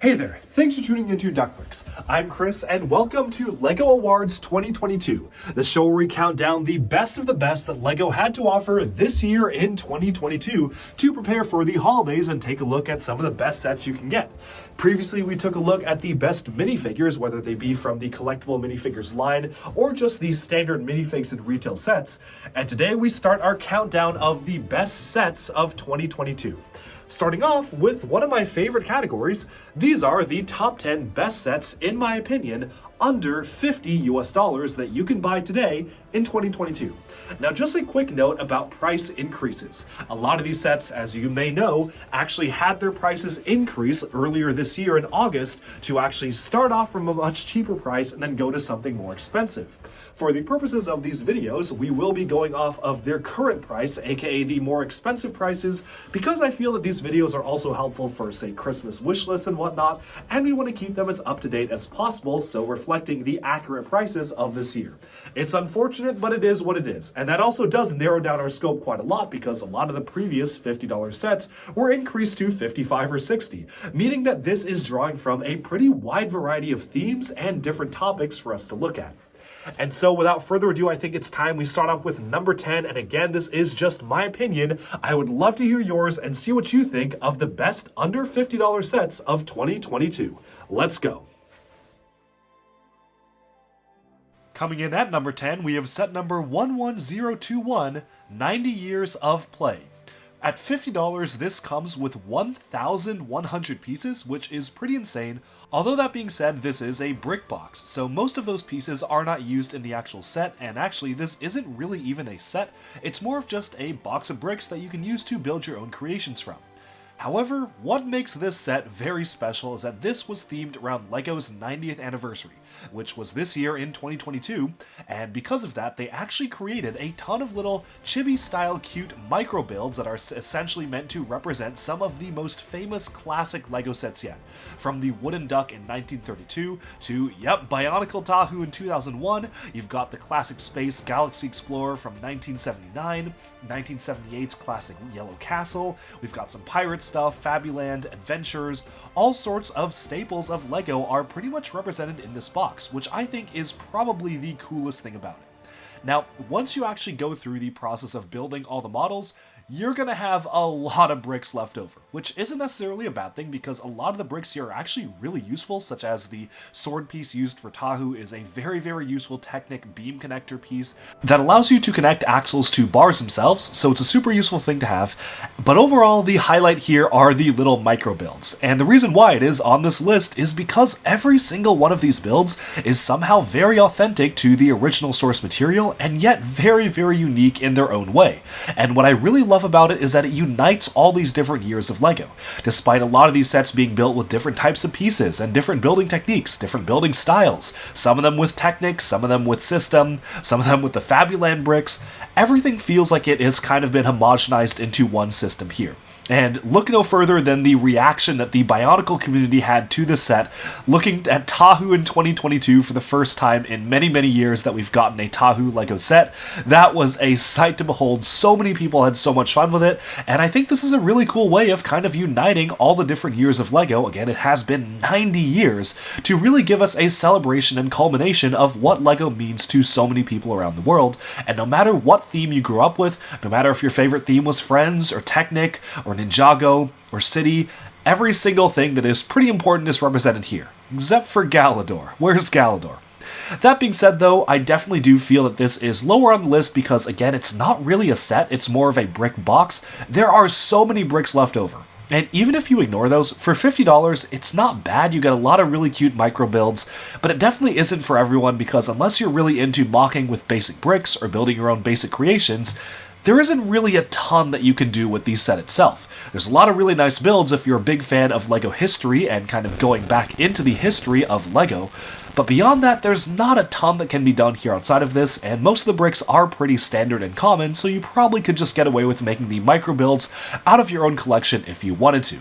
Hey there, thanks for tuning into Duckworks. I'm Chris, and welcome to LEGO Awards 2022, the show where we count down the best of the best that LEGO had to offer this year in 2022 to prepare for the holidays and take a look at some of the best sets you can get. Previously, we took a look at the best minifigures, whether they be from the collectible minifigures line or just the standard minifigs and retail sets, and today we start our countdown of the best sets of 2022. Starting off with one of my favorite categories, these are the top 10 best sets, in my opinion, under $50 that you can buy today in 2022. Now, just a quick note about price increases. A lot of these sets, as you may know, actually had their prices increase earlier this year in August to actually start off from a much cheaper price and then go to something more expensive. For the purposes of these videos, we will be going off of their current price, aka the more expensive prices, because I feel that these videos are also helpful for, say, Christmas wish lists and whatnot, and we want to keep them as up to date as possible, so reflecting the accurate prices of this year. It's unfortunate, but it is what it is, and that also does narrow down our scope quite a lot because a lot of the previous $50 sets were increased to $55 or $60, meaning that this is drawing from a pretty wide variety of themes and different topics for us to look at. And so without further ado, I think it's time we start off with number 10. And again, this is just my opinion. I would love to hear yours and see what you think of the best under $50 sets of 2022. Let's go. Coming in at number 10, we have set number 11021, 90 Years of Play. At $50, this comes with 1,100 pieces, which is pretty insane. Although that being said, this is a brick box, so most of those pieces are not used in the actual set, and actually this isn't really even a set, it's more of just a box of bricks that you can use to build your own creations from. However, what makes this set very special is that this was themed around LEGO's 90th anniversary, which was this year in 2022, and because of that, they actually created a ton of little chibi-style cute micro builds that are essentially meant to represent some of the most famous classic LEGO sets yet. From the wooden duck in 1932 to, Bionicle Tahu in 2001, you've got the classic Space Galaxy Explorer from 1979, 1978's classic Yellow Castle, we've got some pirate stuff, Fabuland, Adventures, all sorts of staples of LEGO are pretty much represented in this box, which I think is probably the coolest thing about it. Now, once you actually go through the process of building all the models, you're gonna have a lot of bricks left over, which isn't necessarily a bad thing because a lot of the bricks here are actually really useful, such as the sword piece used for Tahu is a very, very useful Technic beam connector piece that allows you to connect axles to bars themselves, so it's a super useful thing to have. But overall, the highlight here are the little micro builds, and the reason why it is on this list is because every single one of these builds is somehow very authentic to the original source material, and yet very, very unique in their own way. And what I really love about it is that it unites all these different years of LEGO. Despite a lot of these sets being built with different types of pieces and different building techniques, different building styles, some of them with Technic, some of them with System, some of them with the Fabuland bricks, everything feels like it has kind of been homogenized into one system here. And look no further than the reaction that the Bionicle community had to this set, looking at Tahu in 2022 for the first time in many, many years that we've gotten a Tahu LEGO set. That was a sight to behold. So many people had so much fun with it, and I think this is a really cool way of kind of uniting all the different years of LEGO. Again, it has been 90 years to really give us a celebration and culmination of what LEGO means to so many people around the world. And no matter what theme you grew up with, no matter if your favorite theme was Friends or Technic or Ninjago or City, every single thing that is pretty important is represented here, except for Galador. Where's Galador? That being said though, I definitely do feel that this is lower on the list because again, it's not really a set, it's more of a brick box. There are so many bricks left over. And even if you ignore those, for $50, it's not bad. You get a lot of really cute micro builds, but it definitely isn't for everyone because unless you're really into mocking with basic bricks or building your own basic creations, there isn't really a ton that you can do with the set itself. There's a lot of really nice builds if you're a big fan of LEGO history and kind of going back into the history of LEGO, but beyond that, there's not a ton that can be done here outside of this, and most of the bricks are pretty standard and common, so you probably could just get away with making the micro builds out of your own collection if you wanted to.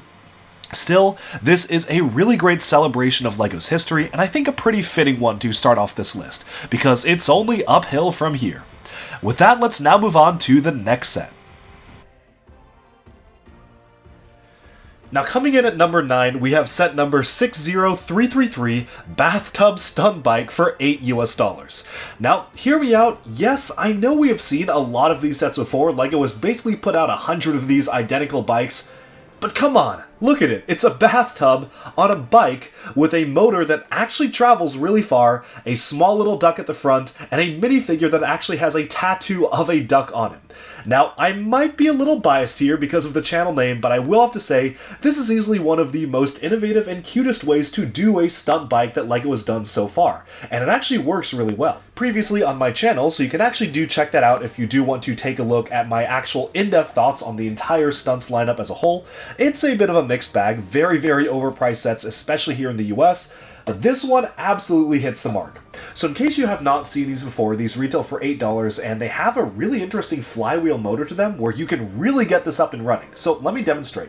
Still, this is a really great celebration of LEGO's history, and I think a pretty fitting one to start off this list, because it's only uphill from here. With that, let's now move on to the next set. Now coming in at number 9, we have set number 60333, Bathtub Stunt Bike for $8 US. Now, hear me out, yes, I know we have seen a lot of these sets before. LEGO has basically put out 100 of these identical bikes, but come on, look at it. It's a bathtub on a bike with a motor that actually travels really far, a small little duck at the front, and a minifigure that actually has a tattoo of a duck on it. Now, I might be a little biased here because of the channel name, but I will have to say, this is easily one of the most innovative and cutest ways to do a stunt bike that LEGO has done so far, and it actually works really well. Previously on my channel, so you can actually do check that out if you do want to take a look at my actual in-depth thoughts on the entire stunts lineup as a whole. It's a bit of a mixed bag, very, very overpriced sets, especially here in the US, but this one absolutely hits the mark. So in case you have not seen these before, these retail for $8, and they have a really interesting flywheel motor to them where you can really get this up and running. So let me demonstrate.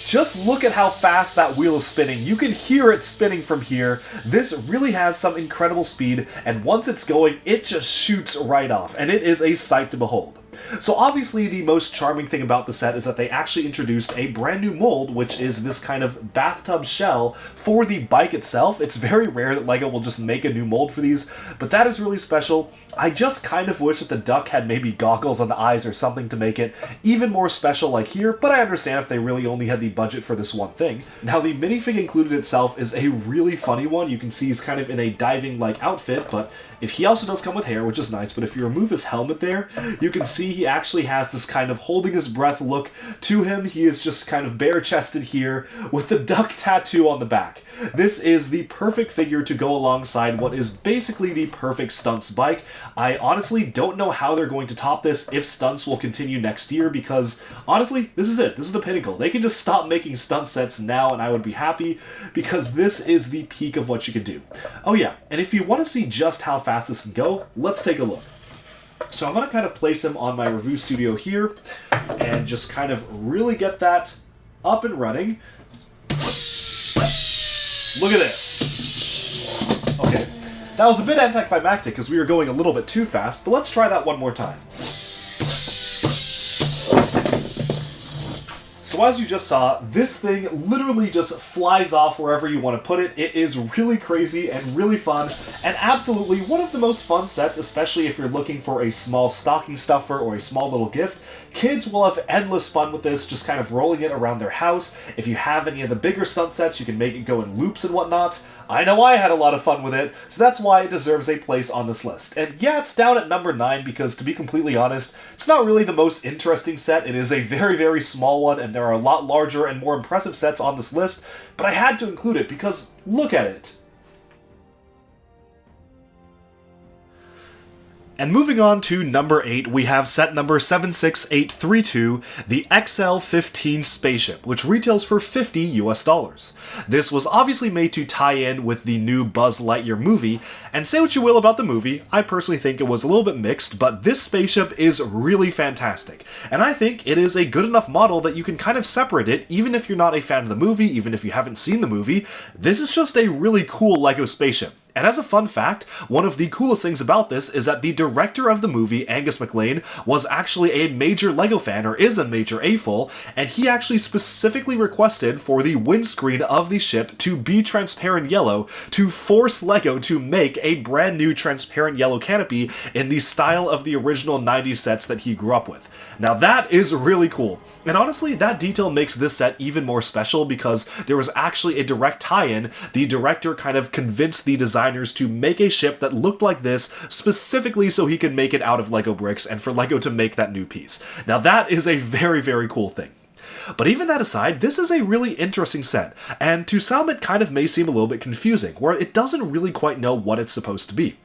Just look at how fast that wheel is spinning. You can hear it spinning from here. This really has some incredible speed, and once it's going, it just shoots right off, and it is a sight to behold. So obviously the most charming thing about the set is that they actually introduced a brand new mold, which is this kind of bathtub shell for the bike itself. It's very rare that LEGO will just make a new mold for these, but that is really special. I just kind of wish that the duck had maybe goggles on the eyes or something to make it even more special like here, but I understand if they really only had the budget for this one thing. Now the minifig included itself is a really funny one. You can see he's kind of in a diving-like outfit, but if he also does come with hair, which is nice, but if you remove his helmet there, you can see he actually has this kind of holding his breath look to him. He is just kind of bare-chested here with the duck tattoo on the back. This is the perfect figure to go alongside what is basically the perfect stunts bike. I honestly don't know how they're going to top this if stunts will continue next year, because honestly, this is it. This is the pinnacle. They can just stop making stunt sets now and I would be happy, because this is the peak of what you can do. Oh yeah, and if you want to see just how fast this can go, let's take a look. So I'm going to kind of place him on my review studio here and just kind of really get that up and running. Look at this. Okay, that was a bit anticlimactic because we were going a little bit too fast, but let's try that one more time. So as you just saw, this thing literally just flies off wherever you want to put it. It is really crazy and really fun, and absolutely one of the most fun sets, especially if you're looking for a small stocking stuffer or a small little gift. Kids will have endless fun with this, just kind of rolling it around their house. If you have any of the bigger stunt sets, you can make it go in loops and whatnot. I know I had a lot of fun with it, so that's why it deserves a place on this list. And yeah, it's down at number 9 because, to be completely honest, it's not really the most interesting set. It is a very, very small one, and there are a lot larger and more impressive sets on this list, but I had to include it because look at it. And moving on to number 8, we have set number 76832, the XL-15 Spaceship, which retails for $50 US. This was obviously made to tie in with the new Buzz Lightyear movie, and say what you will about the movie, I personally think it was a little bit mixed, but this spaceship is really fantastic. And I think it is a good enough model that you can kind of separate it, even if you're not a fan of the movie, even if you haven't seen the movie. This is just a really cool LEGO spaceship. And as a fun fact, one of the coolest things about this is that the director of the movie, Angus MacLean, was actually a major LEGO fan, or is a major AFOL, and he actually specifically requested for the windscreen of the ship to be transparent yellow to force LEGO to make a brand new transparent yellow canopy in the style of the original 90s sets that he grew up with. Now that is really cool. And honestly, that detail makes this set even more special because there was actually a direct tie-in. The director kind of convinced the designers to make a ship that looked like this specifically so he could make it out of LEGO bricks and for LEGO to make that new piece. Now that is a very, very cool thing. But even that aside, this is a really interesting set, and to some it kind of may seem a little bit confusing, where it doesn't really quite know what it's supposed to be.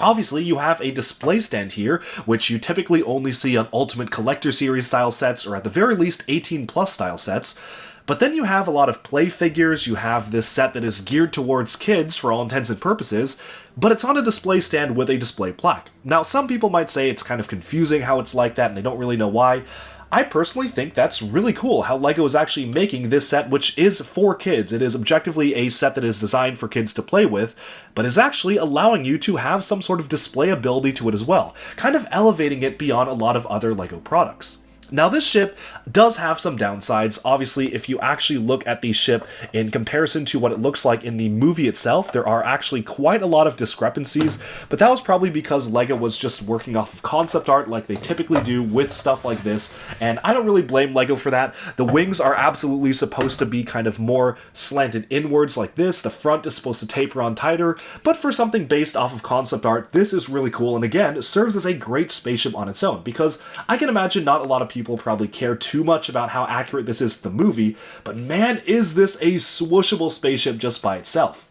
Obviously, you have a display stand here, which you typically only see on Ultimate Collector Series style sets, or at the very least 18+ style sets. But then you have a lot of play figures, you have this set that is geared towards kids for all intents and purposes, but it's on a display stand with a display plaque. Now, some people might say it's kind of confusing how it's like that and they don't really know why. I personally think that's really cool how LEGO is actually making this set, which is for kids. It is objectively a set that is designed for kids to play with, but is actually allowing you to have some sort of display ability to it as well, kind of elevating it beyond a lot of other LEGO products. Now this ship does have some downsides. Obviously, if you actually look at the ship in comparison to what it looks like in the movie itself, there are actually quite a lot of discrepancies, but that was probably because LEGO was just working off of concept art like they typically do with stuff like this, and I don't really blame LEGO for that. The wings are absolutely supposed to be kind of more slanted inwards like this, the front is supposed to taper on tighter, but for something based off of concept art, this is really cool, and again, serves as a great spaceship on its own, because I can imagine not a lot of people probably care too much about how accurate this is to the movie, but man, is this a swooshable spaceship just by itself.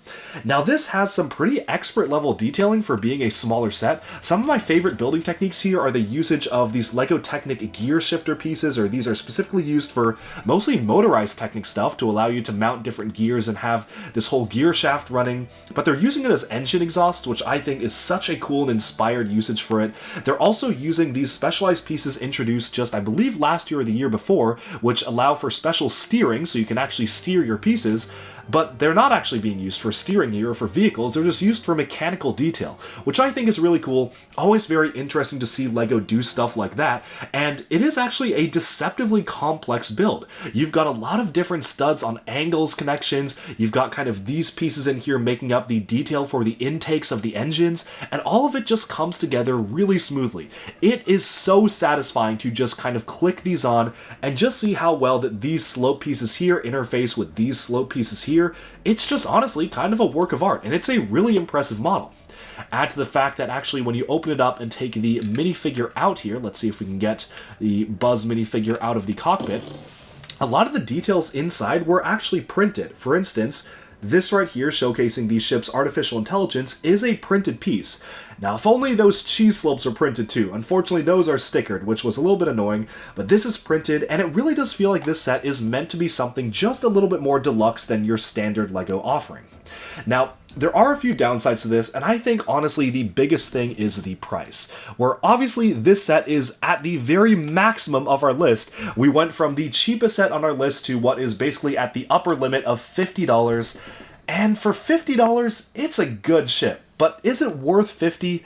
Now this has some pretty expert level detailing for being a smaller set. Some of my favorite building techniques here are the usage of these LEGO Technic gear shifter pieces, or these are specifically used for mostly motorized Technic stuff to allow you to mount different gears and have this whole gear shaft running, but they're using it as engine exhaust, which I think is such a cool and inspired usage for it. They're also using these specialized pieces introduced just, I believe, last year or the year before, which allow for special steering, so you can actually steer your pieces, but they're not actually being used for steering here or for vehicles, they're just used for mechanical detail, which I think is really cool. Always very interesting to see LEGO do stuff like that, and it is actually a deceptively complex build. You've got a lot of different studs on angles connections, you've got kind of these pieces in here making up the detail for the intakes of the engines, and all of it just comes together really smoothly. It is so satisfying to just kind of click these on and just see how well that these slope pieces here interface with these slope pieces here. It's just honestly kind of a work of art, and it's a really impressive model. Add to the fact that actually when you open it up and take the minifigure out here, let's see if we can get the Buzz minifigure out of the cockpit, a lot of the details inside were actually printed. For instance, this right here, showcasing the ship's artificial intelligence, is a printed piece. Now, if only those cheese slopes were printed too. Unfortunately, those are stickered, which was a little bit annoying, but this is printed, and it really does feel like this set is meant to be something just a little bit more deluxe than your standard LEGO offering. Now, there are a few downsides to this, and I think honestly the biggest thing is the price, where obviously this set is at the very maximum of our list. We went from the cheapest set on our list to what is basically at the upper limit of $50, and for $50, it's a good ship. But is it worth $50?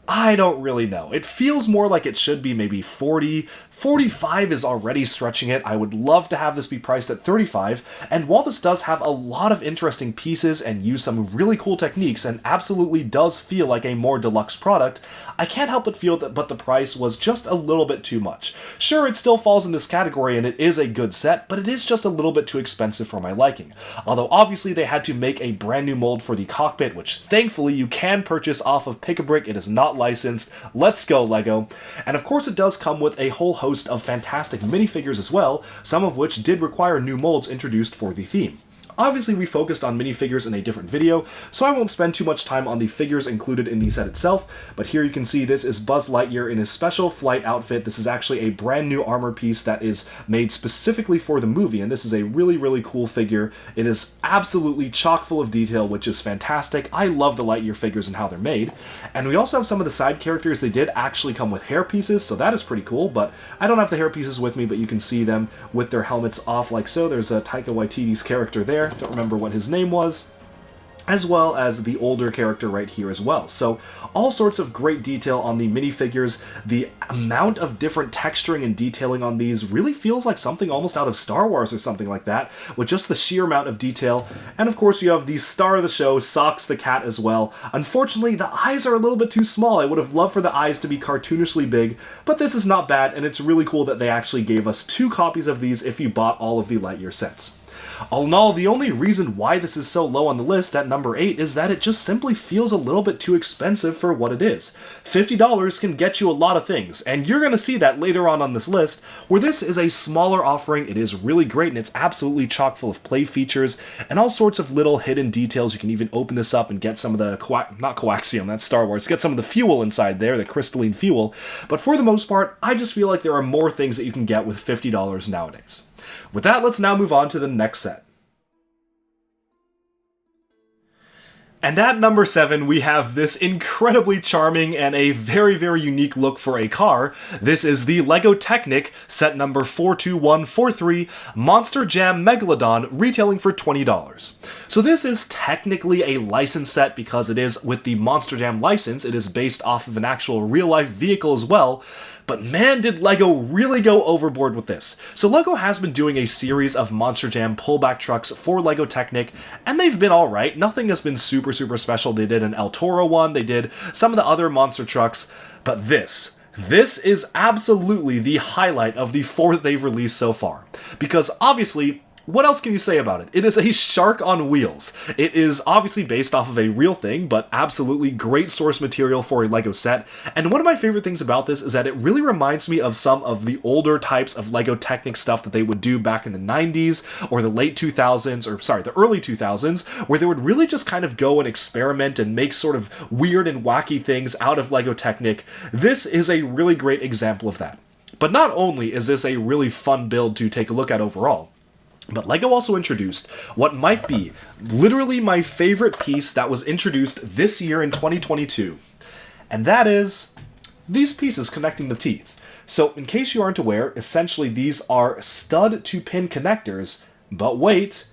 I don't really know. It feels more like it should be maybe $40. $45 is already stretching it. I would love to have this be priced at $35, and while this does have a lot of interesting pieces and use some really cool techniques and absolutely does feel like a more deluxe product, I can't help but feel that the price was just a little bit too much. Sure, it still falls in this category and it is a good set, but it is just a little bit too expensive for my liking. Although obviously they had to make a brand new mold for the cockpit, which thankfully you can purchase off of Pick-a-Brick. It is not licensed. Let's go, LEGO. And of course it does come with a whole host of fantastic minifigures as well, some of which did require new molds introduced for the theme. Obviously, we focused on minifigures in a different video, so I won't spend too much time on the figures included in the set itself, but here you can see this is Buzz Lightyear in his special flight outfit. This is actually a brand new armor piece that is made specifically for the movie, and this is a really, really cool figure. It is absolutely chock full of detail, which is fantastic. I love the Lightyear figures and how they're made. And we also have some of the side characters. They did actually come with hair pieces, so that is pretty cool, but I don't have the hair pieces with me, but you can see them with their helmets off like so. There's a Taika Waititi's character there. Don't remember what his name was, as well as the older character right here as well. So all sorts of great detail on the minifigures. The amount of different texturing and detailing on these really feels like something almost out of Star Wars or something like that, with just the sheer amount of detail. And of course you have the star of the show, Socks the cat, as well. Unfortunately, the eyes are a little bit too small. I would have loved for the eyes to be cartoonishly big, but this is not bad, and it's really cool that they actually gave us 2 copies of these if you bought all of the Lightyear sets. All in all, the only reason why this is so low on the list at number 8 is that it just simply feels a little bit too expensive for what it is. $50 can get you a lot of things, and you're going to see that later on this list, where this is a smaller offering. It is really great, and it's absolutely chock full of play features and all sorts of little hidden details. You can even open this up and get some of the, not coaxium, that's Star Wars, get some of the fuel inside there, the crystalline fuel. But for the most part, I just feel like there are more things that you can get with $50 nowadays. With that, let's now move on to the next set. And at number 7, we have this incredibly charming and a very, very unique look for a car. This is the LEGO Technic set number 42143 Monster Jam Megalodon, retailing for $20. So this is technically a licensed set because it is with the Monster Jam license. It is based off of an actual real-life vehicle as well. but man did LEGO really go overboard with this. So LEGO has been doing a series of Monster Jam pullback trucks for LEGO Technic, and they've been alright. Nothing has been super special. They did an El Toro one, they did some of the other monster trucks, but this is absolutely the highlight of the 4 that they've released so far. Because obviously, what else can you say about it? It is a shark on wheels. It is obviously based off of a real thing, but absolutely great source material for a LEGO set. And one of my favorite things about this is that it really reminds me of some of the older types of LEGO Technic stuff that they would do back in the 90s or the late 2000s, or sorry, the early 2000s, where they would really just kind of go and experiment and make sort of weird and wacky things out of LEGO Technic. This is a really great example of that. But not only is this a really fun build to take a look at overall, but LEGO also introduced what might be literally my favorite piece that was introduced this year in 2022. And that is these pieces connecting the teeth. So in case you aren't aware, essentially these are stud to pin connectors, but wait,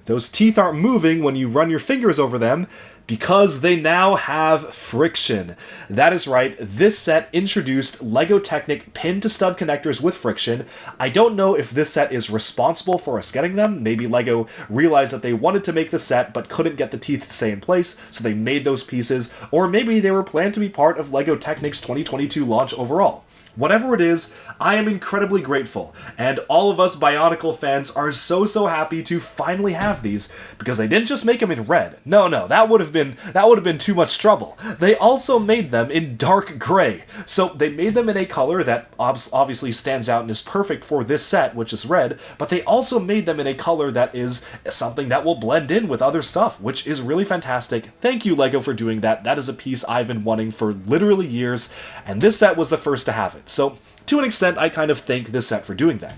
those teeth aren't moving when you run your fingers over them, because they now have friction. That is right, this set introduced LEGO Technic pin to stud connectors with friction. I don't know if this set is responsible for us getting them. Maybe LEGO realized that they wanted to make the set but couldn't get the teeth to stay in place, so they made those pieces, or maybe they were planned to be part of LEGO Technic's 2022 launch overall. Whatever it is, I am incredibly grateful, and all of us Bionicle fans are so happy to finally have these, because they didn't just make them in red. No, that would have been too much trouble. They also made them in dark gray. So they made them in a color that obviously stands out and is perfect for this set, which is red, but they also made them in a color that is something that will blend in with other stuff, which is really fantastic. Thank you, LEGO, for doing that. That is a piece I've been wanting for literally years, and this set was the first to have it. So, to an extent, I kind of thank this set for doing that.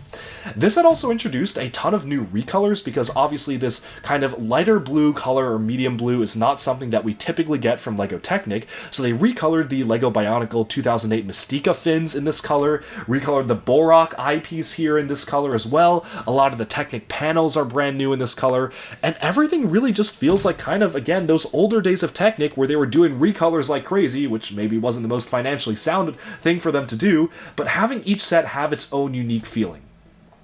This set also introduced a ton of new recolors, because obviously this kind of lighter blue color or medium blue is not something that we typically get from LEGO Technic, so they recolored the LEGO Bionicle 2008 Mystica fins in this color, recolored the Borak eyepiece here in this color as well, a lot of the Technic panels are brand new in this color, and everything really just feels like kind of, again, those older days of Technic where they were doing recolors like crazy, which maybe wasn't the most financially sound thing for them to do, but having each set have its own unique feeling.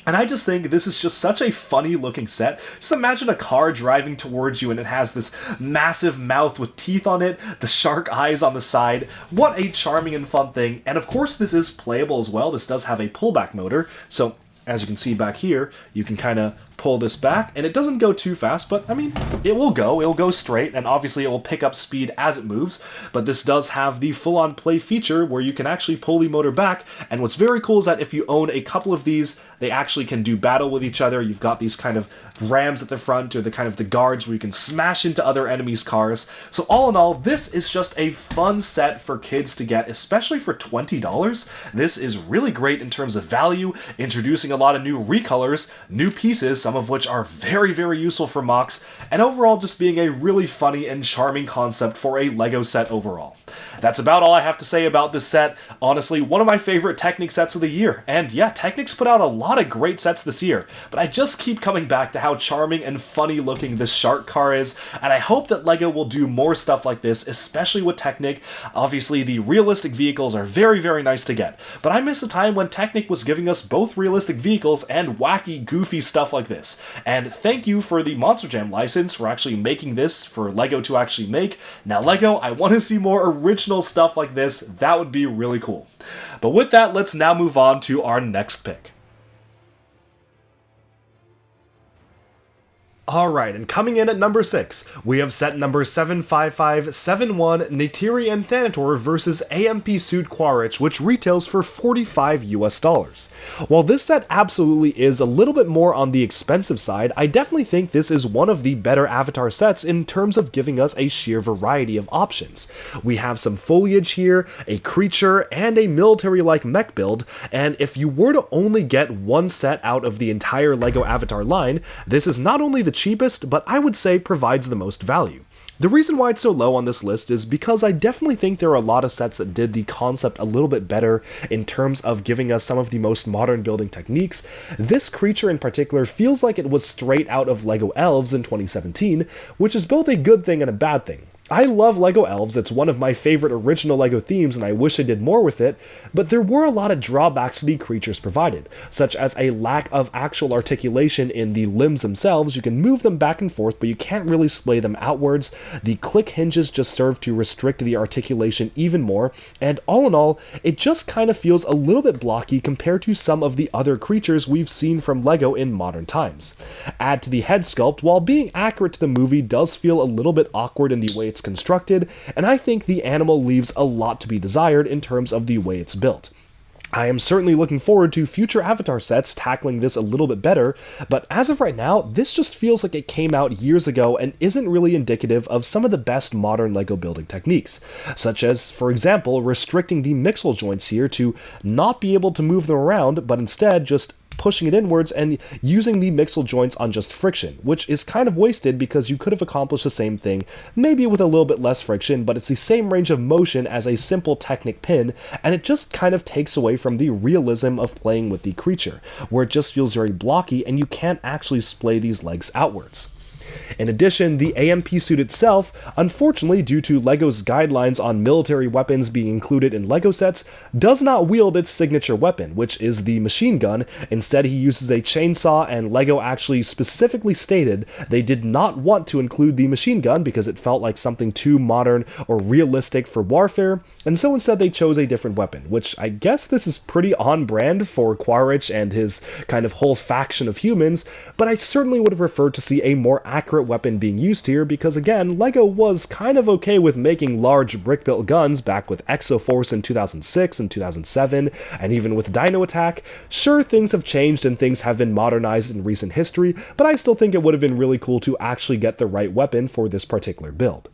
And I just think this is just such a funny looking set. Just imagine a car driving towards you and it has this massive mouth with teeth on it, the shark eyes on the side. What a charming and fun thing. And of course this is playable as well. This does have a pullback motor. So as you can see back here, you can kind of pull this back, and it doesn't go too fast, but I mean, it'll go straight, and obviously it will pick up speed as it moves, but this does have the full-on play feature where you can actually pull the motor back, and what's very cool is that if you own a couple of these, they actually can do battle with each other. You've got these kind of rams at the front, or the kind of the guards where you can smash into other enemies' cars. So all in all, this is just a fun set for kids to get, especially for $20. This is really great in terms of value, introducing a lot of new recolors, new pieces, some of which are very useful for mocks, and overall just being a really funny and charming concept for a LEGO set overall. That's about all I have to say about this set. Honestly, one of my favorite Technic sets of the year, and yeah, Technic's put out a lot of great sets this year, but I just keep coming back to how charming and funny looking this shark car is, and I hope that LEGO will do more stuff like this, especially with Technic. Obviously, the realistic vehicles are very nice to get, but I miss a time when Technic was giving us both realistic vehicles and wacky, goofy stuff like this. And thank you for the Monster Jam license for actually making this for LEGO to actually make. Now LEGO, I want to see more original stuff like this. That would be really cool. But with that, let's now move on to our next pick. Alright, and coming in at number 6, we have set number 75571, Neytiri and Thanator versus AMP Suit Quaritch, which retails for $45 US. While this set absolutely is a little bit more on the expensive side, I definitely think this is one of the better Avatar sets in terms of giving us a sheer variety of options. We have some foliage here, a creature, and a military-like mech build, and if you were to only get one set out of the entire LEGO Avatar line, this is not only the cheapest, but I would say provides the most value. The reason why it's so low on this list is because I definitely think there are a lot of sets that did the concept a little bit better in terms of giving us some of the most modern building techniques. This creature in particular feels like it was straight out of LEGO Elves in 2017, which is both a good thing and a bad thing. I love LEGO Elves, it's one of my favorite original LEGO themes and I wish I did more with it, but there were a lot of drawbacks the creatures provided, such as a lack of actual articulation in the limbs themselves. You can move them back and forth, but you can't really splay them outwards. The click hinges just serve to restrict the articulation even more, and all in all, it just kind of feels a little bit blocky compared to some of the other creatures we've seen from LEGO in modern times. Add to the head sculpt, while being accurate to the movie, does feel a little bit awkward in the way it's constructed, and I think the animal leaves a lot to be desired in terms of the way it's built. I am certainly looking forward to future Avatar sets tackling this a little bit better, but as of right now, this just feels like it came out years ago and isn't really indicative of some of the best modern LEGO building techniques, such as, for example, restricting the mixel joints here to not be able to move them around, but instead just pushing it inwards and using the mixel joints on just friction, which is kind of wasted because you could have accomplished the same thing, maybe with a little bit less friction, but it's the same range of motion as a simple Technic pin, and it just kind of takes away from the realism of playing with the creature, where it just feels very blocky and you can't actually splay these legs outwards. In addition, the AMP suit itself, unfortunately due to LEGO's guidelines on military weapons being included in LEGO sets, does not wield its signature weapon, which is the machine gun. Instead, he uses a chainsaw, and LEGO actually specifically stated they did not want to include the machine gun because it felt like something too modern or realistic for warfare, and so instead they chose a different weapon, which I guess this is pretty on brand for Quaritch and his kind of whole faction of humans, but I certainly would have preferred to see a more accurate weapon being used here because, again, LEGO was kind of okay with making large brick-built guns back with Exoforce in 2006 and 2007, and even with Dino Attack. Sure, things have changed and things have been modernized in recent history, but I still think it would have been really cool to actually get the right weapon for this particular build.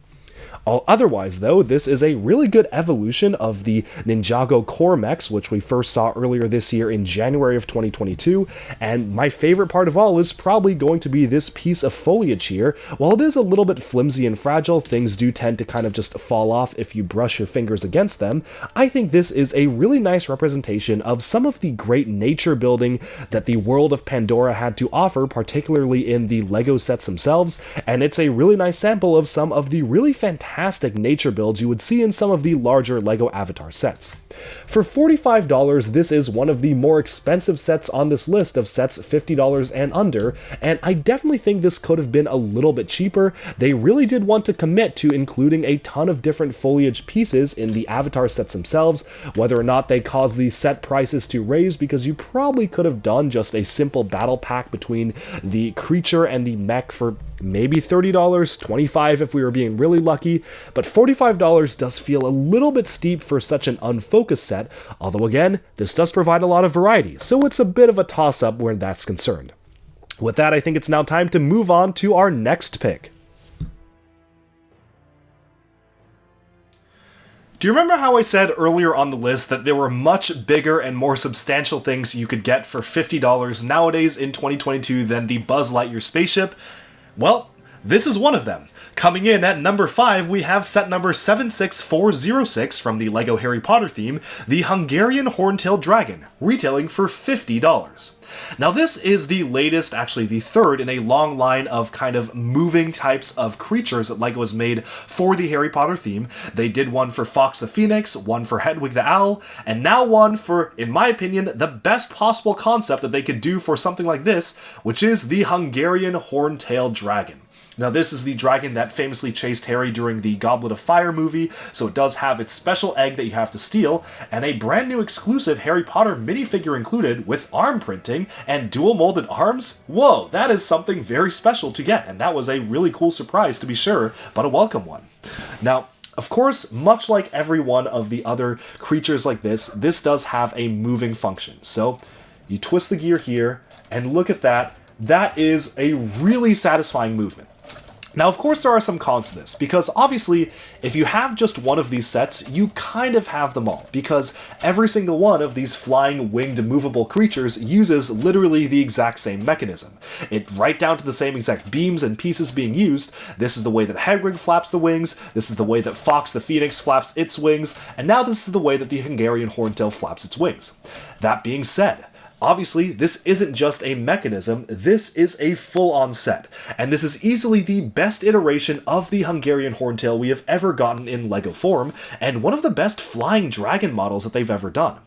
Otherwise, though, this is a really good evolution of the Ninjago core mechs, which we first saw earlier this year in January of 2022, and my favorite part of all is probably going to be this piece of foliage here. While it is a little bit flimsy and fragile, things do tend to kind of just fall off if you brush your fingers against them. I think this is a really nice representation of some of the great nature building that the world of Pandora had to offer, particularly in the LEGO sets themselves, and it's a really nice sample of some of the really fantastic nature builds you would see in some of the larger LEGO Avatar sets. For $45, this is one of the more expensive sets on this list of sets $50 and under, and I definitely think this could have been a little bit cheaper. They really did want to commit to including a ton of different foliage pieces in the Avatar sets themselves, whether or not they caused the set prices to raise, because you probably could have done just a simple battle pack between the creature and the mech for maybe $30, $25 if we were being really lucky, but $45 does feel a little bit steep for such an unfocused set, although again, this does provide a lot of variety, so it's a bit of a toss-up where that's concerned. With that, I think it's now time to move on to our next pick. Do you remember how I said earlier on the list that there were much bigger and more substantial things you could get for $50 nowadays in 2022 than the Buzz Lightyear spaceship? Well, this is one of them. Coming in at number 5, we have set number 76406 from the LEGO Harry Potter theme, the Hungarian Horntail Dragon, retailing for $50. Now this is the latest, actually the third in a long line of kind of moving types of creatures that LEGO has made for the Harry Potter theme. They did one for Fox the Phoenix, one for Hedwig the Owl, and now one for, in my opinion, the best possible concept that they could do for something like this, which is the Hungarian Horntail Dragon. Now this is the dragon that famously chased Harry during the Goblet of Fire movie, so it does have its special egg that you have to steal, and a brand new exclusive Harry Potter minifigure included with arm printing and dual molded arms. Whoa, that is something very special to get, and that was a really cool surprise to be sure, but a welcome one. Now, of course, much like every one of the other creatures like this does have a moving function. So you twist the gear here, and look at that. That is a really satisfying movement. Now, of course, there are some cons to this, because obviously, if you have just one of these sets, you kind of have them all, because every single one of these flying, winged, movable creatures uses literally the exact same mechanism. It right down to the same exact beams and pieces being used. This is the way that Hedwig flaps the wings, this is the way that Fox the Phoenix flaps its wings, and now this is the way that the Hungarian Horntail flaps its wings. That being said, Obviously, this isn't just a mechanism, this is a full-on set, and this is easily the best iteration of the Hungarian Horntail we have ever gotten in LEGO form, and one of the best flying dragon models that they've ever done.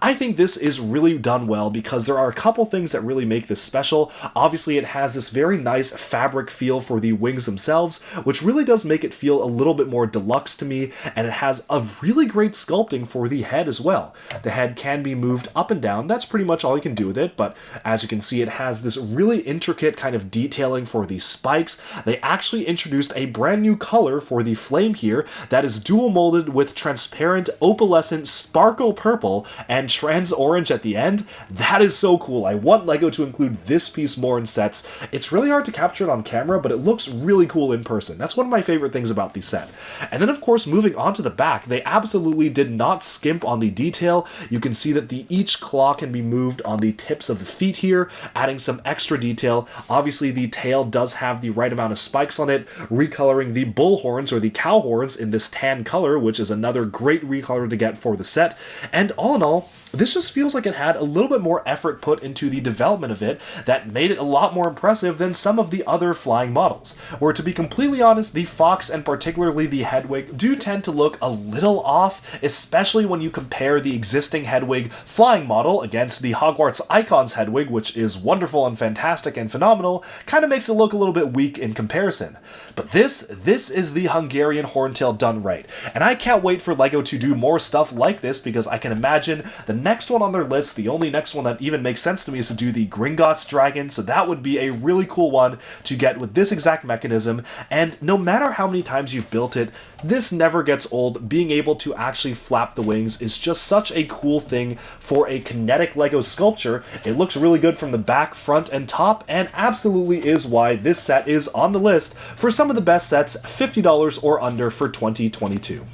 I think this is really done well because there are a couple things that really make this special. Obviously, it has this very nice fabric feel for the wings themselves, which really does make it feel a little bit more deluxe to me, and it has a really great sculpting for the head as well. The head can be moved up and down, that's pretty much all you can do with it, but as you can see, it has this really intricate kind of detailing for the spikes. They actually introduced a brand new color for the flame here that is dual molded with transparent opalescent sparkle purple and trans orange at the end. That is so cool. I want LEGO to include this piece more in sets. It's really hard to capture it on camera, but it looks really cool in person. That's one of my favorite things about the set. And then of course, moving on to the back, they absolutely did not skimp on the detail. You can see that each claw can be moved on the tips of the feet here, adding some extra detail. Obviously, the tail does have the right amount of spikes on it, recoloring the bull horns or the cow horns in this tan color, which is another great recolor to get for the set. And all in all, this just feels like it had a little bit more effort put into the development of it that made it a lot more impressive than some of the other flying models. Where to be completely honest, the Fox and particularly the Hedwig do tend to look a little off, especially when you compare the existing Hedwig flying model against the Hogwarts Icons Hedwig, which is wonderful and fantastic and phenomenal, kind of makes it look a little bit weak in comparison. But this is the Hungarian Horntail done right. And I can't wait for LEGO to do more stuff like this because I can imagine the next one on their list, the only next one that even makes sense to me, is to do the Gringotts dragon, so that would be a really cool one to get with this exact mechanism, and no matter how many times you've built it, this never gets old. Being able to actually flap the wings is just such a cool thing for a kinetic LEGO sculpture. It looks really good from the back, front, and top, and absolutely is why this set is on the list for some of the best sets, $50 or under for 2022.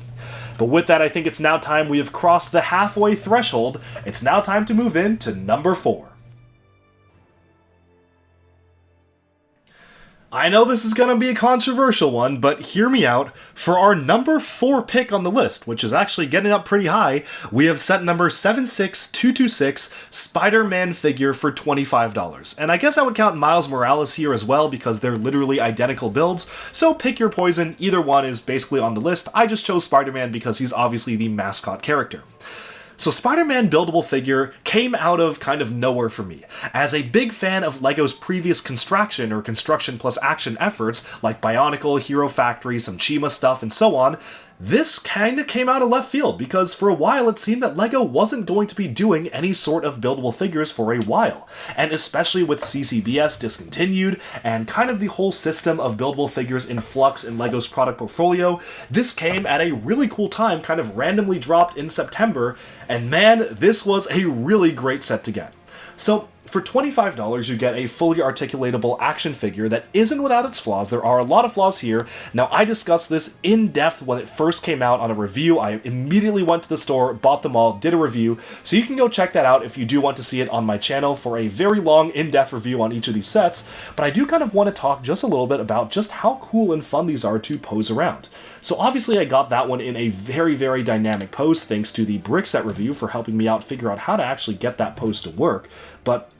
But with that, I think it's now time we have crossed the halfway threshold. It's now time to move into number 4. I know this is going to be a controversial one, but hear me out. For our number 4 pick on the list, which is actually getting up pretty high, we have set number 76226, Spider-Man figure for $25. And I guess I would count Miles Morales here as well because they're literally identical builds, so pick your poison. Either one is basically on the list. I just chose Spider-Man because he's obviously the mascot character. So Spider-Man buildable figure came out of kind of nowhere for me. As a big fan of LEGO's previous construction or construction plus action efforts, like Bionicle, Hero Factory, some Chima stuff, and so on, this kinda came out of left field because for a while it seemed that LEGO wasn't going to be doing any sort of buildable figures for a while. And especially with CCBS discontinued and kind of the whole system of buildable figures in flux in LEGO's product portfolio, this came at a really cool time, kind of randomly dropped in September, and man, this was a really great set to get. So, for $25, you get a fully articulatable action figure that isn't without its flaws. There are a lot of flaws here. Now, I discussed this in depth when it first came out on a review. I immediately went to the store, bought them all, did a review, so you can go check that out if you do want to see it on my channel for a very long, in-depth review on each of these sets. But I do kind of want to talk just a little bit about just how cool and fun these are to pose around. So obviously I got that one in a very, very dynamic pose thanks to the brick set review for helping me out figure out how to actually get that pose to work. But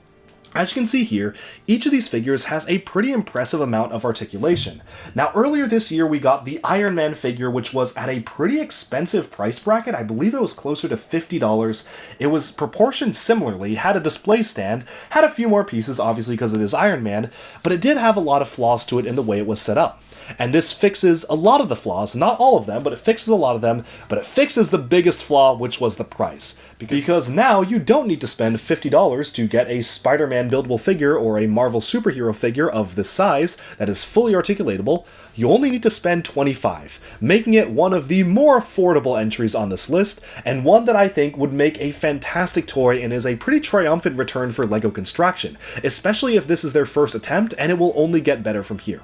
as you can see here, each of these figures has a pretty impressive amount of articulation. Now earlier this year we got the Iron Man figure, which was at a pretty expensive price bracket. I believe it was closer to $50. It was proportioned similarly, had a display stand, had a few more pieces obviously because it is Iron Man, but it did have a lot of flaws to it in the way it was set up. And this fixes a lot of the flaws, not all of them, but it fixes a lot of them, but it fixes the biggest flaw, which was the price. Because now you don't need to spend $50 to get a Spider-Man buildable figure or a Marvel superhero figure of this size that is fully articulatable. You only need to spend $25, making it one of the more affordable entries on this list, and one that I think would make a fantastic toy and is a pretty triumphant return for LEGO Construction, especially if this is their first attempt, and it will only get better from here.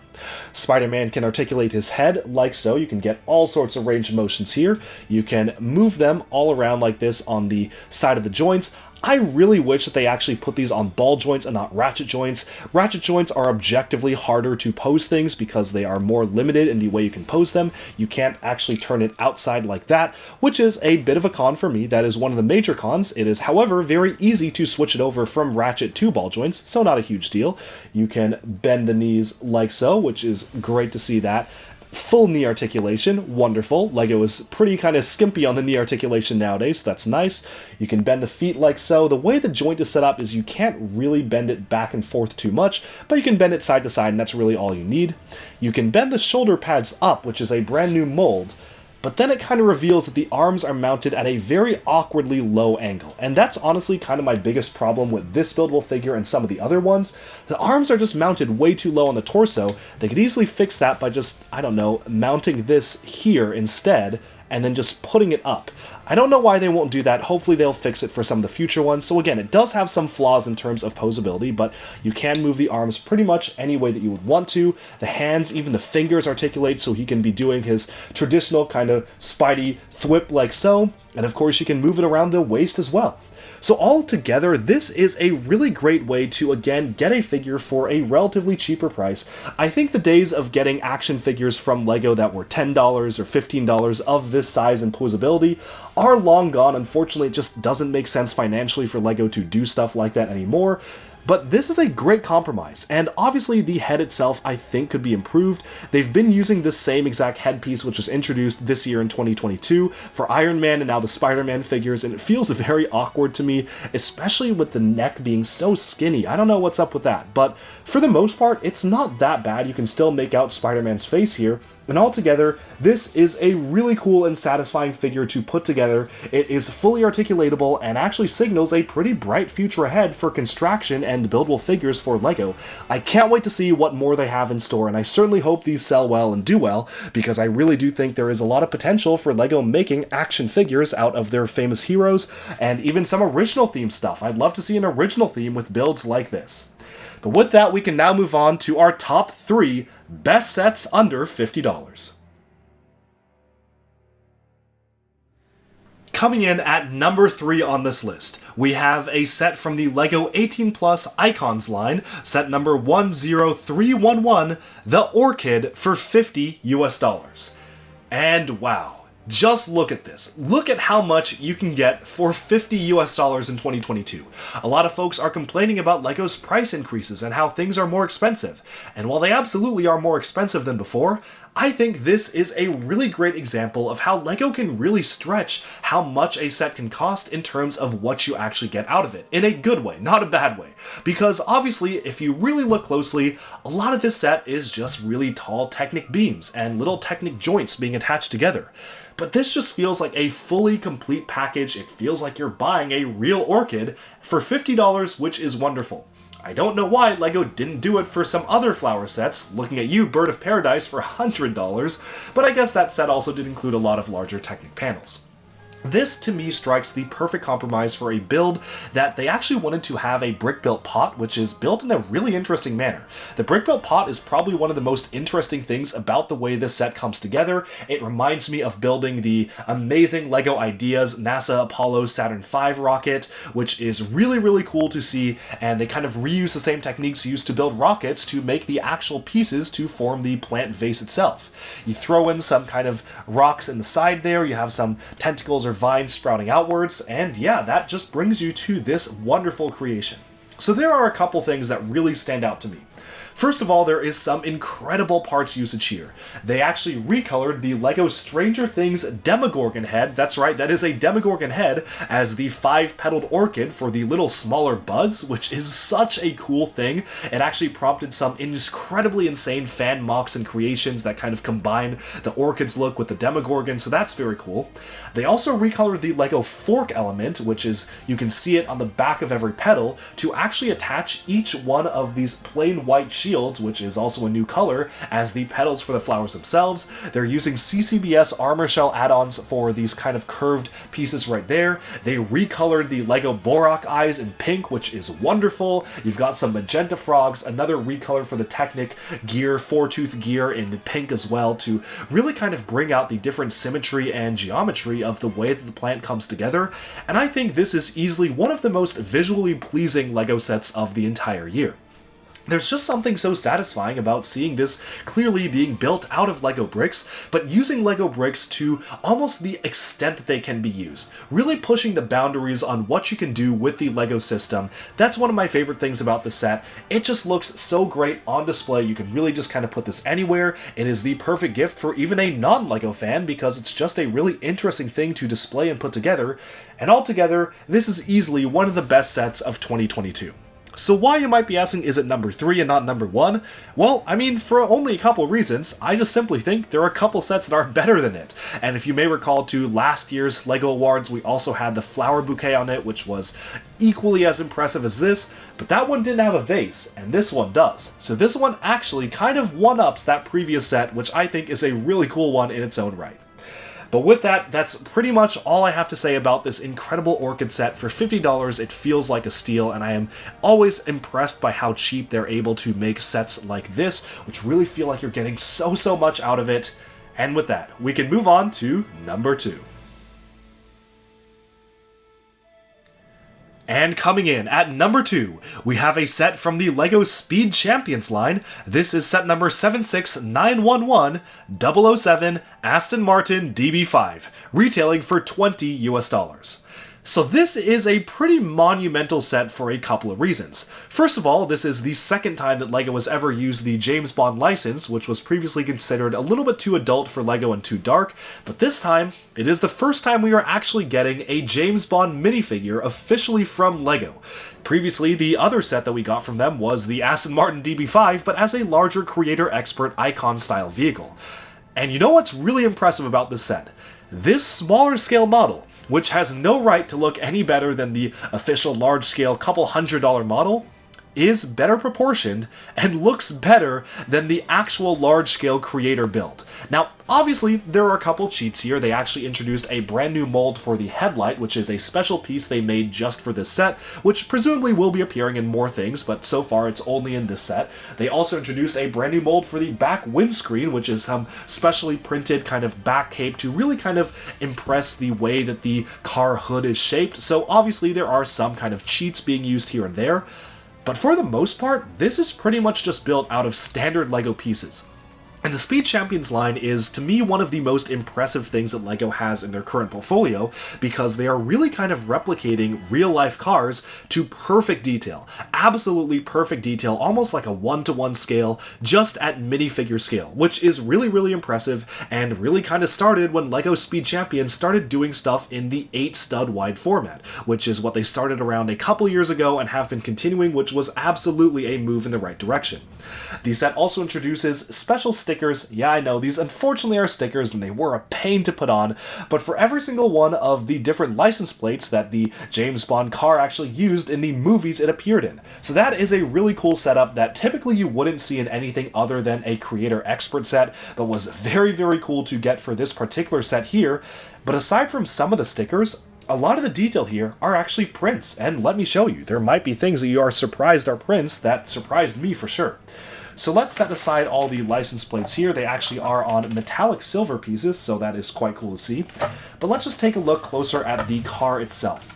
Spider-Man can articulate his head like so. You can get all sorts of range of motions here. You can move them all around like this on the the side of the joints. I really wish that they actually put these on ball joints and not ratchet joints. Ratchet joints are objectively harder to pose things because they are more limited in the way you can pose them. You can't actually turn it outside like that, which is a bit of a con for me. That is one of the major cons. It is, however, very easy to switch it over from ratchet to ball joints, so not a huge deal. You can bend the knees like so, which is great to see that. Full knee articulation, wonderful. Lego is pretty kind of skimpy on the knee articulation nowadays, so that's nice. You can bend the feet like so. The way the joint is set up is you can't really bend it back and forth too much, but you can bend it side to side, and that's really all you need. You can bend the shoulder pads up, which is a brand new mold, but then it kind of reveals that the arms are mounted at a very awkwardly low angle. And that's honestly kind of my biggest problem with this buildable figure and some of the other ones. The arms are just mounted way too low on the torso. They could easily fix that by just, I don't know, mounting this here instead, and then just putting it up. I don't know why they won't do that. Hopefully they'll fix it for some of the future ones. So again, it does have some flaws in terms of posability, but you can move the arms pretty much any way that you would want to. The hands, even the fingers articulate, so he can be doing his traditional kind of Spidey thwip like so. And of course you can move it around the waist as well. So altogether, this is a really great way to, again, get a figure for a relatively cheaper price. I think the days of getting action figures from LEGO that were $10 or $15 of this size and posability are long gone. Unfortunately, it just doesn't make sense financially for LEGO to do stuff like that anymore. But this is a great compromise, and obviously the head itself I think could be improved. They've been using this same exact headpiece which was introduced this year in 2022 for Iron Man and now the Spider-Man figures, and it feels very awkward to me, especially with the neck being so skinny. I don't know what's up with that, but for the most part, it's not that bad. You can still make out Spider-Man's face here. And altogether, this is a really cool and satisfying figure to put together. It is fully articulatable and actually signals a pretty bright future ahead for construction and buildable figures for LEGO. I can't wait to see what more they have in store, and I certainly hope these sell well and do well, because I really do think there is a lot of potential for LEGO making action figures out of their famous heroes, and even some original theme stuff. I'd love to see an original theme with builds like this. But with that, we can now move on to our top 3 best sets under $50. Coming in at number 3 on this list, we have a set from the LEGO 18 Plus Icons line, set number 10311, the Orchid for $50 US. And wow. Just look at this. Look at how much you can get for $50 US in 2022. A lot of folks are complaining about LEGO's price increases and how things are more expensive. And while they absolutely are more expensive than before, I think this is a really great example of how LEGO can really stretch how much a set can cost in terms of what you actually get out of it. In a good way, not a bad way. Because obviously, if you really look closely, a lot of this set is just really tall Technic beams and little Technic joints being attached together. But this just feels like a fully complete package. It feels like you're buying a real Orchid for $50, which is wonderful. I don't know why LEGO didn't do it for some other flower sets, looking at you, Bird of Paradise, for $100, but I guess that set also did include a lot of larger Technic panels. This, to me, strikes the perfect compromise for a build that they actually wanted to have a brick-built pot, which is built in a really interesting manner. The brick-built pot is probably one of the most interesting things about the way this set comes together. It reminds me of building the amazing LEGO Ideas NASA Apollo Saturn V rocket, which is really, really cool to see, and they kind of reuse the same techniques used to build rockets to make the actual pieces to form the plant vase itself. You throw in some kind of rocks in the side there, you have some tentacles or vines sprouting outwards, and yeah, that just brings you to this wonderful creation. So there are a couple things that really stand out to me. First of all, there is some incredible parts usage here. They actually recolored the LEGO Stranger Things Demogorgon head, that's right, that is a Demogorgon head, as the 5-petaled orchid for the little smaller buds, which is such a cool thing. It actually prompted some incredibly insane fan mocks and creations that kind of combine the orchid's look with the Demogorgon, so that's very cool. They also recolored the LEGO fork element, which is, you can see it on the back of every petal, to actually attach each one of these plain white shields, which is also a new color, as the petals for the flowers themselves. They're using CCBS armor shell add-ons for these kind of curved pieces right there. They recolored the Lego Borak eyes in pink, which is wonderful. You've got some magenta frogs, another recolor for the Technic gear, four-tooth gear in pink as well, to really kind of bring out the different symmetry and geometry of the way that the plant comes together. And I think this is easily one of the most visually pleasing LEGO sets of the entire year. There's just something so satisfying about seeing this clearly being built out of Lego bricks, but using Lego bricks to almost the extent that they can be used. Really pushing the boundaries on what you can do with the Lego system. That's one of my favorite things about the set. It just looks so great on display. You can really just kind of put this anywhere. It is the perfect gift for even a non-Lego fan because it's just a really interesting thing to display and put together. And altogether, this is easily one of the best sets of 2022. So why, you might be asking, is it number 3 and not number 1? Well, I mean, for only a couple of reasons. I just simply think there are a couple sets that are better than it. And if you may recall to last year's LEGO Awards, we also had the flower bouquet on it, which was equally as impressive as this, but that one didn't have a vase, and this one does. So this one actually kind of one-ups that previous set, which I think is a really cool one in its own right. But with that, that's pretty much all I have to say about this incredible Orchid set. For $50, it feels like a steal, and I am always impressed by how cheap they're able to make sets like this, which really feel like you're getting so much out of it. And with that, we can move on to number 2. And coming in at number 2, we have a set from the LEGO Speed Champions line. This is set number 76911 007 Aston Martin DB5, retailing for $20 US. So this is a pretty monumental set for a couple of reasons. First of all, this is the second time that LEGO has ever used the James Bond license, which was previously considered a little bit too adult for LEGO and too dark, but this time, it is the first time we are actually getting a James Bond minifigure officially from LEGO. Previously, the other set that we got from them was the Aston Martin DB5, but as a larger creator expert icon style vehicle. And you know what's really impressive about this set? This smaller scale model, which has no right to look any better than the official large-scale couple $100 model, is better proportioned and looks better than the actual large-scale creator build. Now, obviously, there are a couple cheats here. They actually introduced a brand new mold for the headlight, which is a special piece they made just for this set, which presumably will be appearing in more things, but so far it's only in this set. They also introduced a brand new mold for the back windscreen, which is some specially printed kind of back cape to really kind of impress the way that the car hood is shaped. So obviously there are some kind of cheats being used here and there. But for the most part, this is pretty much just built out of standard LEGO pieces. And the Speed Champions line is, to me, one of the most impressive things that LEGO has in their current portfolio, because they are really kind of replicating real-life cars to perfect detail. Absolutely perfect detail, almost like a one-to-one scale, just at minifigure scale, which is really impressive, and really kind of started when LEGO Speed Champions started doing stuff in the 8-stud wide format, which is what they started around a couple years ago and have been continuing, which was absolutely a move in the right direction. The set also introduces special stickers. Yeah, I know, these unfortunately are stickers and they were a pain to put on, but for every single one of the different license plates that the James Bond car actually used in the movies it appeared in. So that is a really cool setup that typically you wouldn't see in anything other than a creator expert set, but was very cool to get for this particular set here. But aside from some of the stickers, a lot of the detail here are actually prints, and let me show you. There might be things that you are surprised are prints that surprised me for sure. So let's set aside all the license plates here. They actually are on metallic silver pieces, so that is quite cool to see. But let's just take a look closer at the car itself.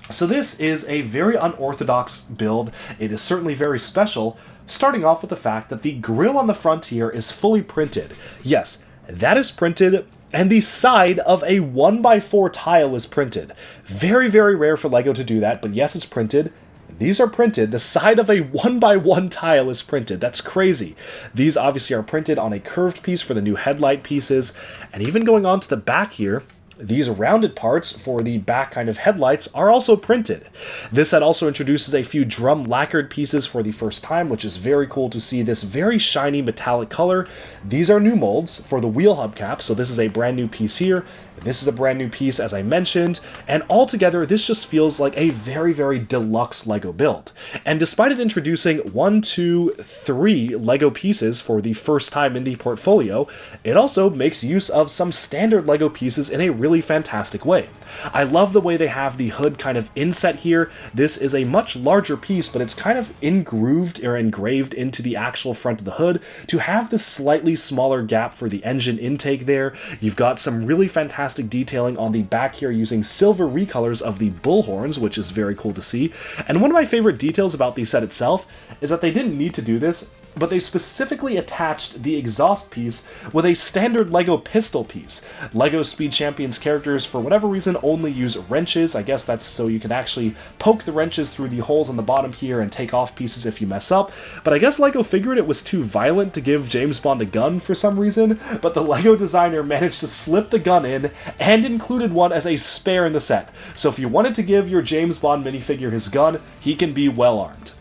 So this is a very unorthodox build. It is certainly very special, starting off with the fact that the grille on the front here is fully printed. Yes, that is printed, and the side of a 1x4 tile is printed. Very rare for LEGO to do that, but yes, it's printed. These are printed. The side of a 1x1 tile is printed. That's crazy. These obviously are printed on a curved piece for the new headlight pieces, and even going on to the back here, These rounded parts for the back kind of headlights are also printed. This set also introduces a few drum lacquered pieces for the first time, which is very cool to see this very shiny metallic color. These are new molds for the wheel hubcap, so this is a brand new piece here. This is a brand new piece, as I mentioned, and altogether, this just feels like a very, very deluxe LEGO build. And despite it introducing 1, 2, 3 LEGO pieces for the first time in the portfolio, it also makes use of some standard LEGO pieces in a really fantastic way. I love the way they have the hood kind of inset here. This is a much larger piece, but it's kind of engraved into the actual front of the hood to have this slightly smaller gap for the engine intake there. You've got some really fantastic detailing on the back here using silver recolors of the bullhorns, which is very cool to see. And one of my favorite details about the set itself is that they didn't need to do this, but they specifically attached the exhaust piece with a standard LEGO pistol piece. LEGO Speed Champions characters, for whatever reason, only use wrenches. I guess that's so you can actually poke the wrenches through the holes on the bottom here and take off pieces if you mess up. But I guess LEGO figured it was too violent to give James Bond a gun for some reason, but the LEGO designer managed to slip the gun in and included one as a spare in the set. So if you wanted to give your James Bond minifigure his gun, he can be well armed.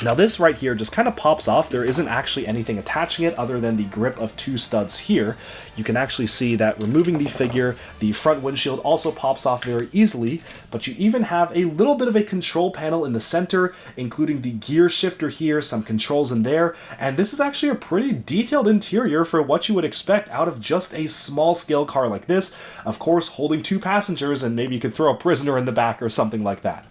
Now this right here just kind of pops off. There isn't actually anything attaching it other than the grip of 2 studs here. You can actually see that removing the figure, the front windshield also pops off very easily, but you even have a little bit of a control panel in the center, including the gear shifter here, some controls in there, and this is actually a pretty detailed interior for what you would expect out of just a small scale car like this, of course holding 2 passengers, and maybe you could throw a prisoner in the back or something like that.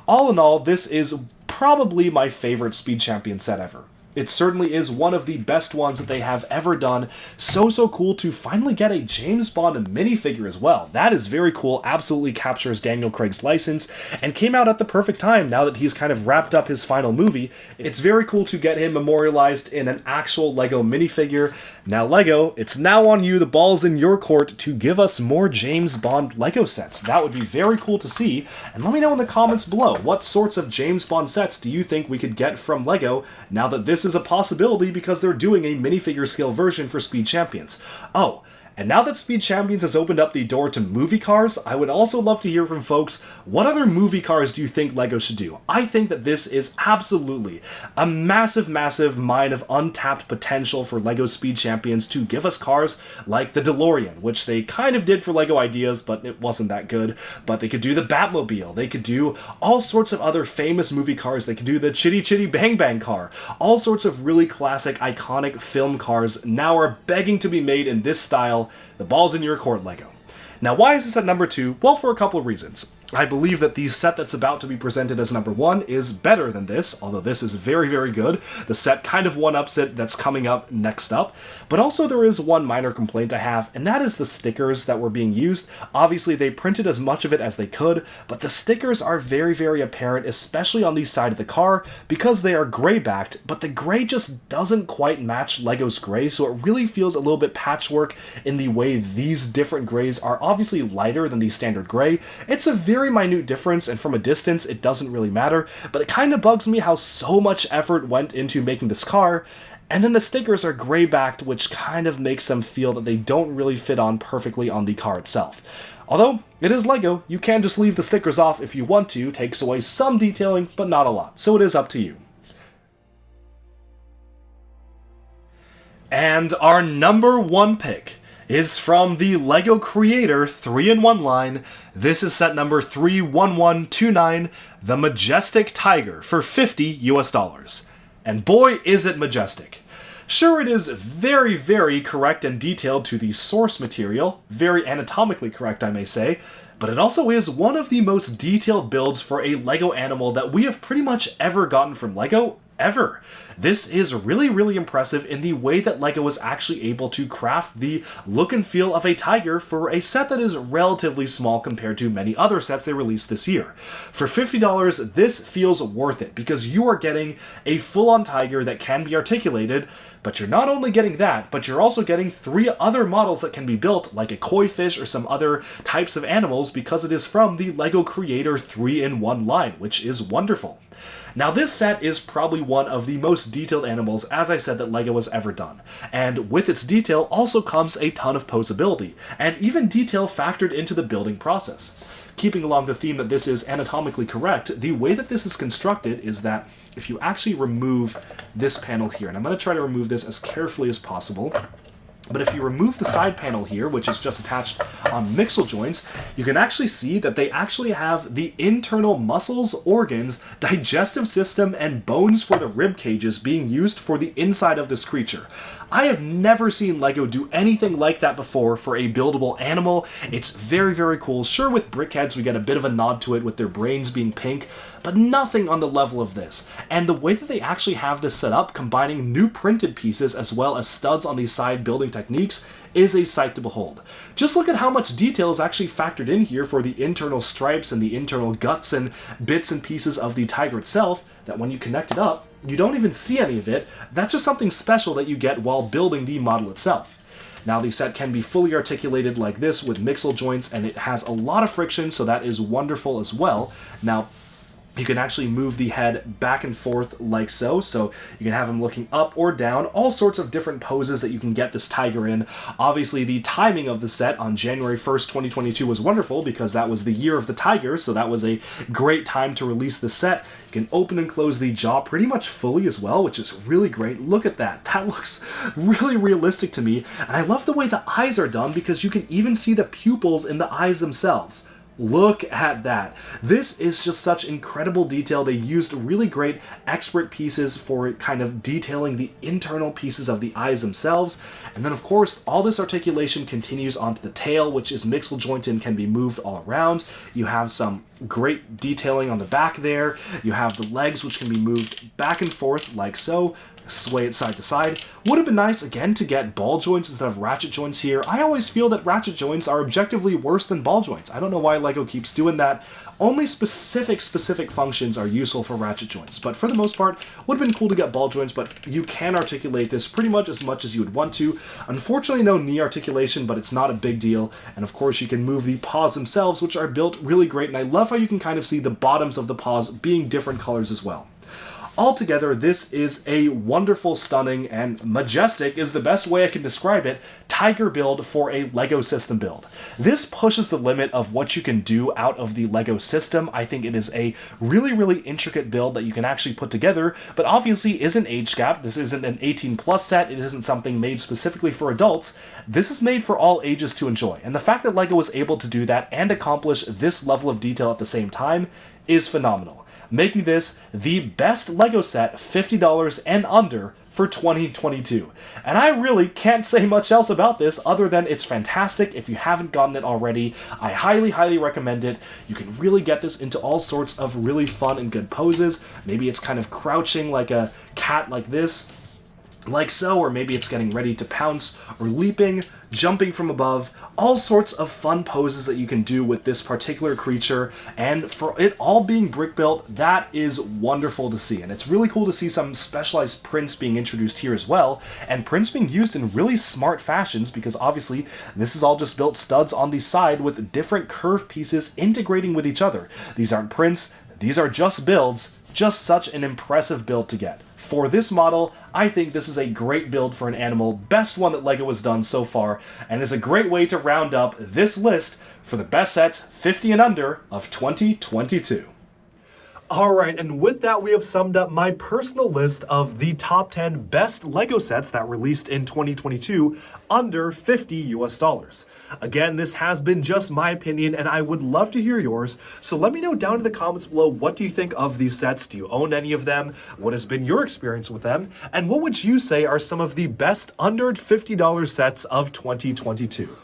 All in all, this is probably my favorite Speed Champion set ever. It certainly is one of the best ones that they have ever done. So cool to finally get a James Bond minifigure as well. That is very cool, absolutely captures Daniel Craig's license, and came out at the perfect time now that he's kind of wrapped up his final movie. It's very cool to get him memorialized in an actual LEGO minifigure. Now LEGO, it's now on you, the ball's in your court to give us more James Bond LEGO sets. That would be very cool to see, and let me know in the comments below, what sorts of James Bond sets do you think we could get from LEGO now that this is a possibility because they're doing a minifigure scale version for Speed Champions. Oh, and now that Speed Champions has opened up the door to movie cars, I would also love to hear from folks, what other movie cars do you think LEGO should do? I think that this is absolutely a massive, massive mine of untapped potential for LEGO Speed Champions to give us cars like the DeLorean, which they kind of did for LEGO Ideas, but it wasn't that good. But they could do the Batmobile, they could do all sorts of other famous movie cars, they could do the Chitty Chitty Bang Bang car. All sorts of really classic, iconic film cars now are begging to be made in this style. The ball's in your court, LEGO. Now, why is this at number 2? Well, for a couple of reasons. I believe that the set that's about to be presented as number 1 is better than this, although this is very, very good. The set kind of one-ups it that's coming up next up. But also there is one minor complaint I have, and that is the stickers that were being used. Obviously, they printed as much of it as they could, but the stickers are very, very apparent, especially on the side of the car, because they are gray-backed, but the gray just doesn't quite match LEGO's gray, so it really feels a little bit patchwork in the way these different grays are obviously lighter than the standard gray. It's a very minute difference, and from a distance it doesn't really matter, but it kind of bugs me how so much effort went into making this car, and then the stickers are gray backed, which kind of makes them feel that they don't really fit on perfectly on the car itself. Although, it is LEGO, you can just leave the stickers off if you want to, takes away some detailing, but not a lot, so it is up to you. And our number 1 pick is from the LEGO Creator 3-in-1 line. This is set number 31129, the Majestic Tiger for $50 US. And boy, is it majestic. Sure, it is very, very correct and detailed to the source material, very anatomically correct, I may say, but it also is one of the most detailed builds for a LEGO animal that we have pretty much ever gotten from LEGO, ever. This is really, really impressive in the way that LEGO was actually able to craft the look and feel of a tiger for a set that is relatively small compared to many other sets they released this year. For $50, this feels worth it because you are getting a full-on tiger that can be articulated, but you're not only getting that, but you're also getting 3 other models that can be built, like a koi fish or some other types of animals, because it is from the LEGO Creator 3-in-1 line, which is wonderful. Now this set is probably one of the most detailed animals, as I said, that LEGO has ever done. And with its detail also comes a ton of posability, and even detail factored into the building process. Keeping along the theme that this is anatomically correct, the way that this is constructed is that if you actually remove this panel here, and I'm going to try to remove this as carefully as possible, but if you remove the side panel here, which is just attached on mixel joints, you can actually see that they actually have the internal muscles, organs, digestive system, and bones for the rib cages being used for the inside of this creature. I have never seen LEGO do anything like that before for a buildable animal. It's very, very cool. Sure, with BrickHeads we get a bit of a nod to it with their brains being pink, but nothing on the level of this. And the way that they actually have this set up, combining new printed pieces as well as studs on these side building techniques, is a sight to behold. Just look at how much detail is actually factored in here for the internal stripes and the internal guts and bits and pieces of the tiger itself, that when you connect it up, you don't even see any of it. That's just something special that you get while building the model itself. Now the set can be fully articulated like this with mixel joints, and it has a lot of friction, so that is wonderful as well. Now, you can actually move the head back and forth like so you can have him looking up or down, all sorts of different poses that you can get this tiger in. Obviously, the timing of the set on January 1st, 2022 was wonderful because that was the year of the tiger, so that was a great time to release the set. You can open and close the jaw pretty much fully as well, which is really great. Look at that. That looks really realistic to me, and I love the way the eyes are done because you can even see the pupils in the eyes themselves. Look at that. This is just such incredible detail. They used really great expert pieces for kind of detailing the internal pieces of the eyes themselves. And then of course, all this articulation continues onto the tail, which is mixel jointed and can be moved all around. You have some great detailing on the back there. You have the legs, which can be moved back and forth like so. Sway it side to side. Would have been nice, again, to get ball joints instead of ratchet joints here. I always feel that ratchet joints are objectively worse than ball joints. I don't know why LEGO keeps doing that. Only specific functions are useful for ratchet joints, but for the most part, would have been cool to get ball joints, but you can articulate this pretty much as you would want to. Unfortunately, no knee articulation, but it's not a big deal. And of course, you can move the paws themselves, which are built really great, and I love how you can kind of see the bottoms of the paws being different colors as well. Altogether, this is a wonderful, stunning, and majestic is the best way I can describe it, tiger build for a LEGO system build. This pushes the limit of what you can do out of the LEGO system. I think it is a really, really intricate build that you can actually put together, but obviously isn't age capped. This isn't an 18+ set. It isn't something made specifically for adults. This is made for all ages to enjoy, and the fact that LEGO was able to do that and accomplish this level of detail at the same time is phenomenal, making this the best LEGO set $50 and under for 2022. And I really can't say much else about this other than it's fantastic. If you haven't gotten it already, I highly, highly recommend it. You can really get this into all sorts of really fun and good poses. Maybe it's kind of crouching like a cat like this, like so, or maybe it's getting ready to pounce, or leaping, jumping from above, all sorts of fun poses that you can do with this particular creature, and for it all being brick built, that is wonderful to see. And it's really cool to see some specialized prints being introduced here as well, and prints being used in really smart fashions, because obviously this is all just built studs on the side with different curved pieces integrating with each other. These aren't prints, these are just builds, just such an impressive build to get. For this model, I think this is a great build for an animal, best one that LEGO has done so far, and is a great way to round up this list for the best sets 50 and under of 2022. Alright, and with that we have summed up my personal list of the top 10 best LEGO sets that released in 2022 under $50 US. Again, this has been just my opinion, and I would love to hear yours, so let me know down in the comments below, what do you think of these sets? Do you own any of them? What has been your experience with them? And what would you say are some of the best under $50 sets of 2022?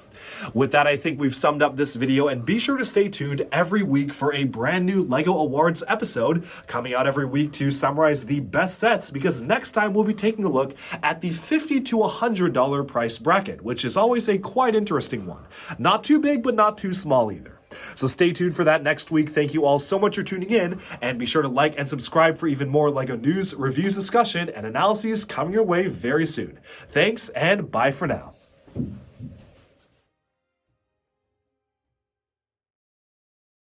With that, I think we've summed up this video, and be sure to stay tuned every week for a brand new LEGO Awards episode coming out every week to summarize the best sets, because next time we'll be taking a look at the $50 to $100 price bracket, which is always a quite interesting one. Not too big, but not too small either. So stay tuned for that next week. Thank you all so much for tuning in, and be sure to like and subscribe for even more LEGO news, reviews, discussion, and analyses coming your way very soon. Thanks, and bye for now.